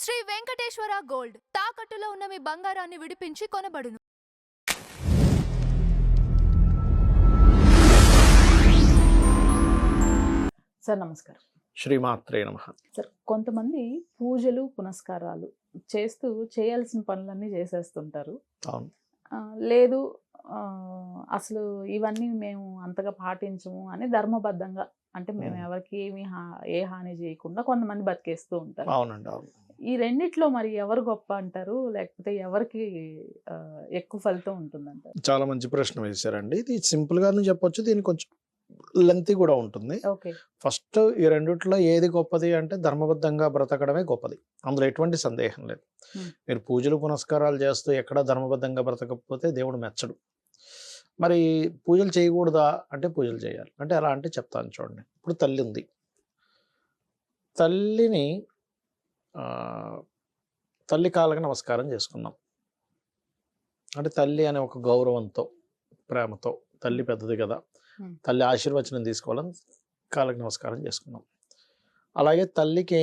Shri Venkateswara gold తాకట్టులో ఉన్న మీ బంగారాన్ని విడిపించి కొనబడును. సార్ నమస్కారం. శ్రీమాత్రే నమః. సార్ కొంతమంది పూజలు పునస్కారాలు చేస్తూ చేయాల్సిన పనులన్నీ చేసేస్తుంటారు. అవును. లేదు అసలు ఇవన్నీ మేము అంతగా పాటించము అని ధర్మబద్ధంగా, అంటే మేము ఎవరికి ఏమి ఏ హాని చేయకుండా కొంతమంది బతికేస్తూ ఉంటారు. అవునండి, అవును. ఈ రెండిట్లో మరి ఎవరు గొప్ప అంటారు, లేకపోతే ఎవరికి ఎక్కువ ఫలితం ఉంటుందంటారు? చాలా మంచి ప్రశ్న వేశారండి. ఇది సింపుల్ గానే చెప్పొచ్చు, దీనికి కొంచెం లెంతీ కూడా ఉంటుంది. ఓకే. ఫస్ట్ ఈ రెండిట్లో ఏది గొప్పది అంటే ధర్మబద్ధంగా బ్రతకడమే గొప్పది, అందులో ఎటువంటి సందేహం లేదు. మీరు పూజలు పునస్కారాలు చేస్తూ ఎక్కడ ధర్మబద్ధంగా బ్రతకపోతే దేవుడు మెచ్చడు. మరి పూజలు చేయకూడదా అంటే పూజలు చేయాలి. అంటే ఎలా అంటే చెప్తాను చూడండి. ఇప్పుడు తల్లి ఉంది, తల్లిని తల్లి కాళ్ళకి నమస్కారం చేసుకున్నాం. అంటే తల్లి అనే ఒక గౌరవంతో, ప్రేమతో, తల్లి పెద్దది కదా, తల్లి ఆశీర్వచనం తీసుకోవాలని కాళ్ళకి నమస్కారం చేసుకున్నాం. అలాగే తల్లికి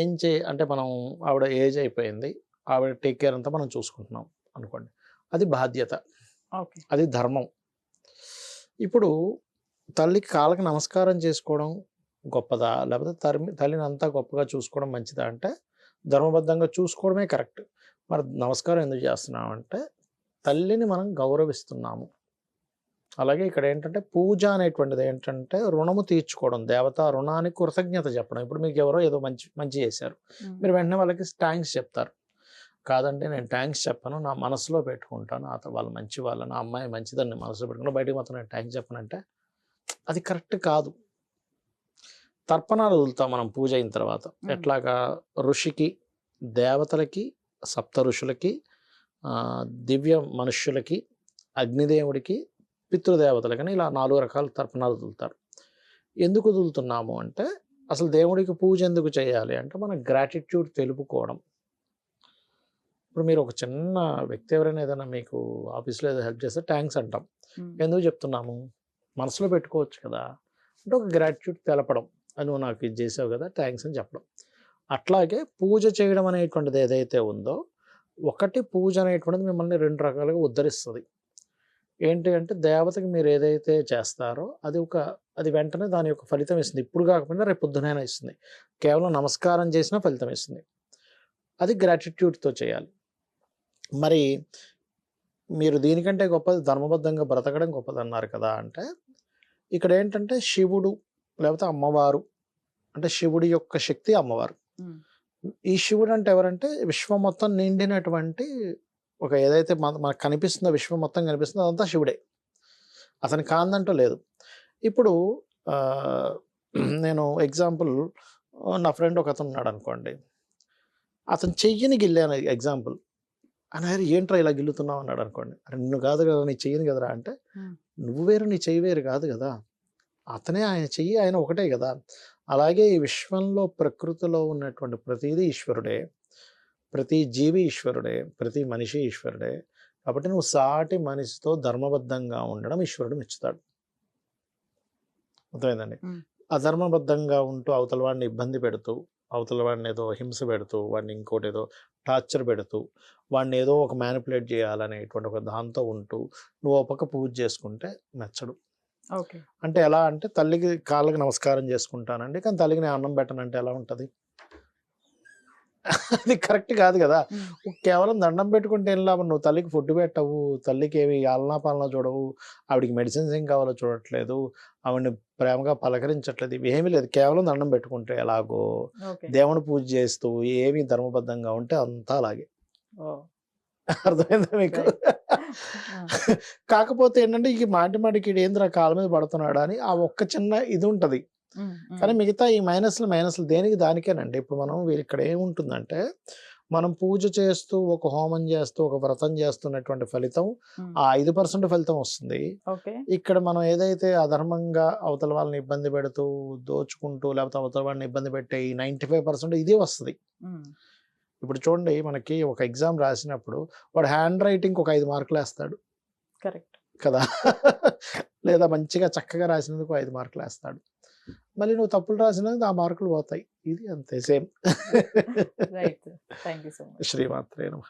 అంటే మనం ఆవిడ ఏజ్ అయిపోయింది, ఆవిడ టేక్ కేర్ అంతా మనం చూసుకుంటున్నాం అనుకోండి, అది బాధ్యత, అది ధర్మం. ఇప్పుడు తల్లికి కాళ్ళకి నమస్కారం చేసుకోవడం గొప్పదా, లేకపోతే తల్లిని అంతా గొప్పగా చూసుకోవడం మంచిదా అంటే ధర్మబద్ధంగా చూసుకోవడమే కరెక్ట్. మరి నమస్కారం ఎందుకు చేస్తున్నాం అంటే తల్లిని మనం గౌరవిస్తున్నాము. అలాగే ఇక్కడ ఏంటంటే పూజ అనేటువంటిది ఏంటంటే రుణము తీర్చుకోవడం, దేవతా రుణానికి కృతజ్ఞత చెప్పడం. ఇప్పుడు మీకు ఎవరో ఏదో మంచి చేశారు, మీరు వెంటనే వాళ్ళకి థ్యాంక్స్ చెప్తారు. కాదంటే నేను థ్యాంక్స్ చెప్పను, నా మనసులో పెట్టుకుంటాను, వాళ్ళు మంచి వాళ్ళు, నా అమ్మాయి మంచిదని మనసులో పెట్టుకుంటా, బయటకు మాత్రం నేను థ్యాంక్స్ చెప్పనంటే అది కరెక్ట్ కాదు. తర్పణాలు వదులుతాం మనం పూజ అయిన తర్వాత. ఎట్లాగా ఋషికి, దేవతలకి, సప్త ఋషులకి, దివ్య మనుష్యులకి, అగ్నిదేవుడికి, పితృదేవతలకని ఇలా 4 రకాల తర్పణాలు వదులుతారు. ఎందుకు వదులుతున్నాము అంటే అసలు దేవుడికి పూజ ఎందుకు చేయాలి అంటే మన గ్రాటిట్యూడ్ తెలుపుకోవడం. ఇప్పుడు మీరు ఒక చిన్న వ్యక్తి ఎవరైనా ఏదైనా మీకు ఆఫీస్లో ఏదో హెల్ప్ చేస్తే థ్యాంక్స్ అంటాం. ఎందుకు చెప్తున్నాము? మనసులో పెట్టుకోవచ్చు కదా, అంటే ఒక గ్రాటిట్యూడ్ తెలపడం, అది నువ్వు నాకు ఇది చేసావు కదా థ్యాంక్స్ అని చెప్పడం. అట్లాగే పూజ చేయడం అనేటువంటిది ఏదైతే ఉందో, ఒకటి పూజ అనేటువంటిది మిమ్మల్ని 2 రకాలుగా ఉద్ధరిస్తుంది. ఏంటి అంటే దేవతకి మీరు ఏదైతే చేస్తారో అది వెంటనే దాని యొక్క ఫలితం ఇస్తుంది. ఇప్పుడు కాకపోయినా రేపు పొద్దునైనా ఇస్తుంది. కేవలం నమస్కారం చేసినా ఫలితం ఇస్తుంది. అది గ్రాటిట్యూడ్తో చేయాలి. మరి మీరు దీనికంటే గొప్పది ధర్మబద్ధంగా బ్రతకడం గొప్పది అన్నారు కదా అంటే ఇక్కడ ఏంటంటే శివుడు లేకపోతే అమ్మవారు, అంటే శివుడి యొక్క శక్తి అమ్మవారు. ఈ శివుడు అంటే ఎవరంటే విశ్వం మొత్తం నిండినటువంటి ఒక ఏదైతే మనకు కనిపిస్తుందో, విశ్వం మొత్తం కనిపిస్తుందో అదంతా శివుడే, అతని కాందంటూ లేదు. ఇప్పుడు నేను ఎగ్జాంపుల్, నా ఫ్రెండ్ ఒక అతను ఉన్నాడు అనుకోండి, అతను చెయ్యిని గిల్లాను ఎగ్జాంపుల్ అని, ఏంట్రా ఇలా గిల్లుతున్నావు అన్నాడు అనుకోండి. అరే నిన్ను కాదు కదా, నీ చెయ్యను కదరా అంటే, నువ్వు వేరు నీ చెయ్యి వేరు కాదు కదా, అతనే ఆయన చెయ్యి ఆయన ఒకటే కదా. అలాగే ఈ విశ్వంలో ప్రకృతిలో ఉన్నటువంటి ప్రతిదీ ఈశ్వరుడే, ప్రతి జీవి ఈశ్వరుడే, ప్రతి మనిషి ఈశ్వరుడే. కాబట్టి నువ్వు సాటి మనిషితో ధర్మబద్ధంగా ఉండడం ఈశ్వరుడు మెచ్చుతాడు. అర్థమైందండి? అధర్మబద్ధంగా ఉంటూ అవతల వాడిని ఇబ్బంది పెడుతూ, అవతల వాడిని ఏదో హింస పెడుతూ, వాడిని ఇంకోటి ఏదో టార్చర్ పెడుతూ, వాడిని ఏదో ఒక మ్యానిపులేట్ చేయాలనేటువంటి ఒక దాంతో ఉంటూ నువ్వు ఒక పక్క పూజ చేసుకుంటే మెచ్చడు. అంటే ఎలా అంటే తల్లికి కాళ్ళకి నమస్కారం చేసుకుంటానండి, కానీ తల్లికి నేను అన్నం పెట్టనంటే ఎలా ఉంటుంది? అది కరెక్ట్ కాదు కదా. కేవలం దండం పెట్టుకుంటే ఏం లాభం? నువ్వు తల్లికి ఫుడ్ పెట్టవు, తల్లికి ఏమి ఆలనా పాలనా చూడవు, ఆవిడికి మెడిసిన్స్ ఏం కావాలో చూడట్లేదు, ఆవిడని ప్రేమగా పలకరించట్లేదు, ఇవి ఏమీ లేదు. కేవలం దండం పెట్టుకుంటే ఎలాగో దేవుని పూజ చేస్తూ ఏమి ధర్మబద్ధంగా ఉంటే అంతా అలాగే. అర్థమైందా మీకు? కాకపోతే ఏంటంటే ఈ మాటికి ఏంద్ర కాళ్ళ మీద పడుతున్నాడు అని ఆ ఒక్క చిన్న ఇది ఉంటుంది. కానీ మిగతా ఈ మైనస్లు దేనికి దానికేనండి. ఇప్పుడు మనం ఇక్కడ ఏముంటుందంటే, మనం పూజ చేస్తూ, ఒక హోమం చేస్తూ, ఒక వ్రతం చేస్తున్నటువంటి ఫలితం ఆ 5% ఫలితం వస్తుంది. ఇక్కడ మనం ఏదైతే అధర్మంగా అవతల వాళ్ళని ఇబ్బంది పెడుతూ, దోచుకుంటూ, లేకపోతే అవతల వాళ్ళని ఇబ్బంది పెట్టే ఈ 95% ఇదే వస్తుంది. ఇప్పుడు చూడండి, మనకి ఒక ఎగ్జామ్ రాసినప్పుడు వాడు హ్యాండ్ రైటింగ్ ఒక 5 మార్కులు వేస్తాడు. కరెక్ట్ కదా? లేదా మంచిగా చక్కగా రాసినందుకు 5 మార్కులు వేస్తాడు. మళ్ళీ నువ్వు తప్పులు రాసినందుకు ఆ మార్కులు పోతాయి. ఇది అంతే same. Right. Thank you so much. శ్రీమాత్రే నమః.